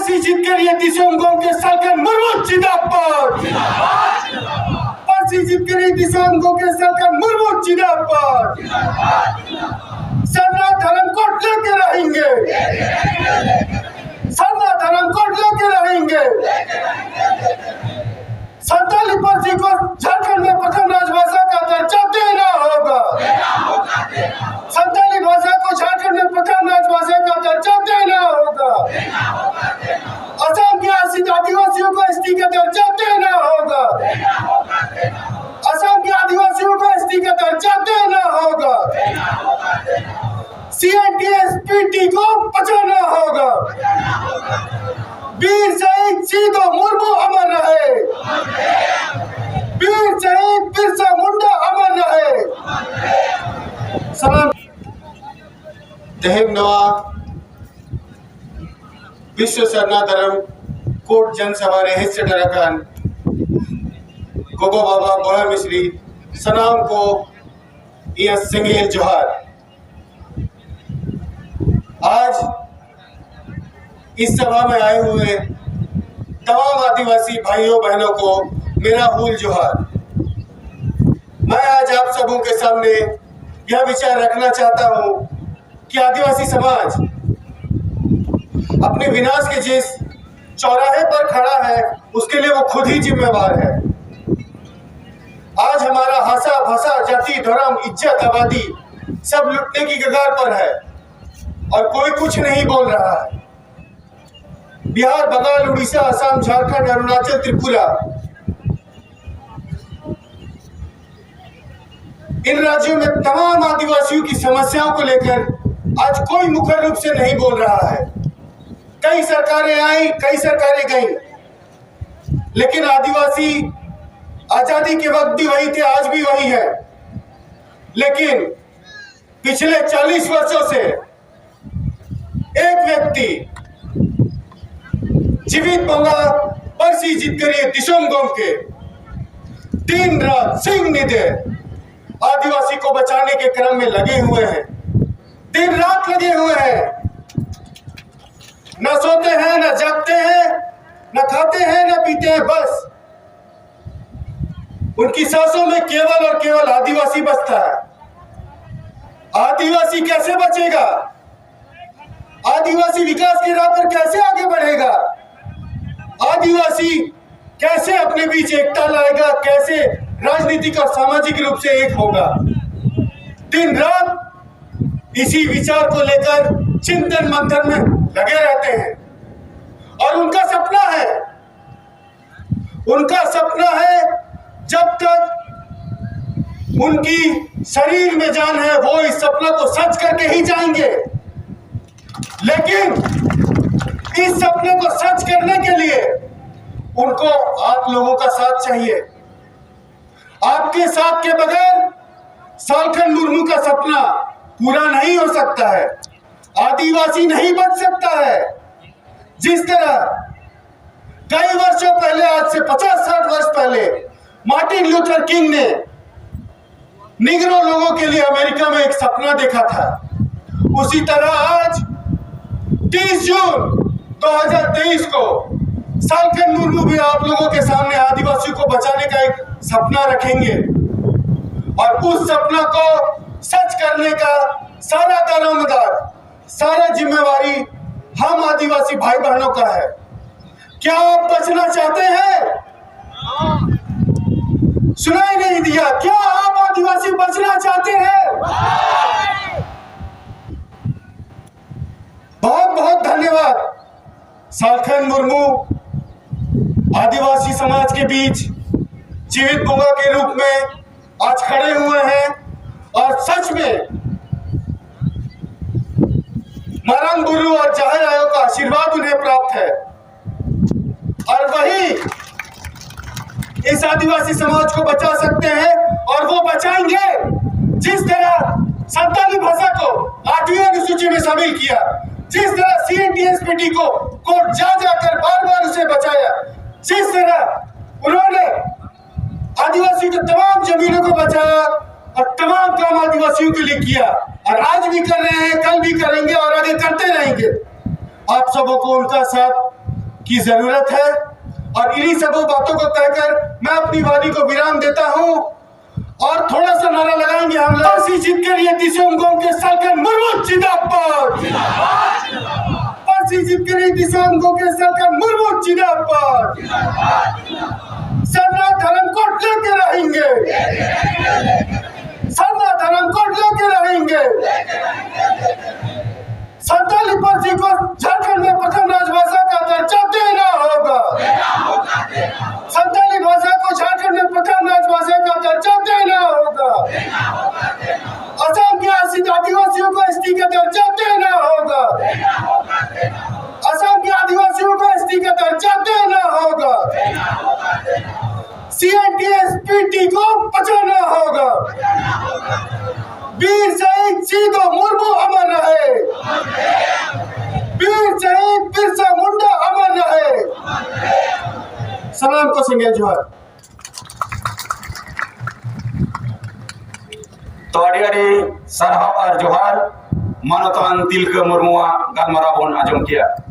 पर्ची जीत कर ये दिसोंगों के सालकन मुर्मू जिंदाबाद। पर्ची जीत कर ये दिसोंगों के सालकन मुर्मू जिंदाबाद। सरना धर्म कोड लेके रहेंगे, सरना धर्म कोड लेके रहेंगे। संताली पर्ची को झारखंड में प्रथम राजभाषा का दर्जा देना होगा। संताली भाषा को झारखंड में प्रथम राजभाषा का दर्जा देना होगा। असम के आदिवासी आदिवासियों को एसटी का दर्जा देना होगा। असम के आदिवासियों को एसटी का दर्जा देना होगा। CNTS-PT को बचाना होगा। वीर शहीद सीधो मुर्मू अमर रहे, वीर शहीद बिरसा मुंडा अमर रहे। सलाम। तहेम नवा विश्व सरना धर्म कोट जनसभा हिस्से डरकान गोगो बाबा बोया मिश्री सलाम को यह सिंगेल जोहार। आज इस सभा में आए हुए तमाम आदिवासी भाइयों बहनों को मेरा हुल जोहार। मैं आज आप सबों के सामने यह विचार रखना चाहता हूं कि आदिवासी समाज अपने विनाश के जिस चौराहे पर खड़ा है उसके लिए वो खुद ही जिम्मेवार है। आज हमारा हासा भाषा जाति धर्म इज्जत आबादी सब लुटने की कगार पर है और कोई कुछ नहीं बोल रहा है। बिहार, बंगाल, उड़ीसा, असम, झारखंड, अरुणाचल, त्रिपुरा, इन राज्यों में तमाम आदिवासियों की समस्याओं को लेकर आज कोई मुखर रूप से नहीं बोल रहा है। कई सरकारें आई, कई सरकारें गईं, लेकिन आदिवासी आजादी के वक्त भी वही थे, आज भी वही है। लेकिन पिछले 40 वर्षों से एक व्यक्ति जीवित बंगा पर्ची जीत कर ये दिसोंगों के दिन रात सिंह निधे आदिवासी को बचाने के क्रम में लगे हुए हैं, दिन रात लगे हुए हैं। न सोते हैं, न जागते हैं, न खाते हैं, न पीते हैं, बस उनकी सांसों में केवल और केवल आदिवासी बसता है। आदिवासी कैसे बचेगा? आदिवासी विकास के राह पर कैसे आगे बढ़ेगा? आदिवासी कैसे अपने बीच एकता लाएगा? कैसे राजनीतिक और सामाजिक रूप से एक होगा? दिन रात इसी विचार को लेकर चिंतन मंथन में लगे रहते हैं और उनका सपना है जब तक उनकी शरीर में जान है वो इस सपना को सच करके ही जाएंगे। लेकिन इस सपने को सच करने के लिए उनको आप लोगों का साथ चाहिए। आपके साथ के बगैर सालखन मुर्मू का सपना पूरा नहीं हो सकता है। आदिवासी नहीं बच सकता है। जिस तरह कई वर्षों पहले, आज से 50-60 वर्ष पहले मार्टिन लूथर किंग ने निग्रो लोगों के लिए अमेरिका में एक सपना देखा था, उसी तरह आज 30 जून 2023 को सालखन मुर्मू भी आप लोगों के सामने आदिवासियों को बचाने का एक सपना रखेंगे और उस सपना को सच करने का सारा दारोमदार, सारा जिम्मेवारी हम आदिवासी भाई बहनों का है। क्या आप बचना चाहते हैं? सुनाई नहीं दिया। क्या आप आदिवासी बचना चाहते हैं? बहुत बहुत धन्यवाद। सालखन मुर्मू आदिवासी समाज के बीच जीवित बुंगा के रूप में आज खड़े हुए हैं और सच में मरंग गुरु और जाहिर आयोग का आशीर्वाद उन्हें प्राप्त है और वही इस आदिवासी समाज को बचा सकते हैं और वो बचाएंगे। जिस तरह संताली भाषा को 8वीं अनुसूची में शामिल किया, जिस तरह CNTS-PT को कोर्ट जा जाकर बार-बार उसे बचाया, जिस तरह उन्होंने आदिवासी के तमाम जमीनों को बचाया और तमाम काम आदिवासियों के लिए किया और आज भी कर रहे हैं, कल भी करेंगे और आगे करते रहेंगे। आप सबों को उनका साथ की जरूरत है। और इन्हीं सब बातों को कहकर मैं अपनी वाणी को विराम देता हूं और थोड़ा सा नारा लगाएंगे हम लोग। फांसी जीतकर ये दिसोंगों के सरकार मुर्मू जिंदाबाद, फांसी जीतकर ये दिसोंगों के सरकार मुर्मू जिंदाबाद। सरना धर्म कोड लेके रहेंगे, सरना धर्म कोड लेके रहेंगे। संताली पर्ची को झारखंड में प्रथम राजभाषा का दर्जा देना होगा, संताली भाषा को झारखंड में प्रथम राजभाषा का दर्जा देना होगा। असम के आदिवासियों को एसटी का दर्जा देना होगा, असम के आदिवासियों को एसटी का दर्जा देना होगा। CNTS-PT को बचाना होगा। वीर शहीद सिधो मुर्मू अमर रहे, वीर शहीद बिरसा मुंडा अमर रहे। सलाम को सिंगल जोहार। तो अड़ी सारहाव और जोहार मानवतान तिलका मुर्मुआ गालमाराव बन आजम किया।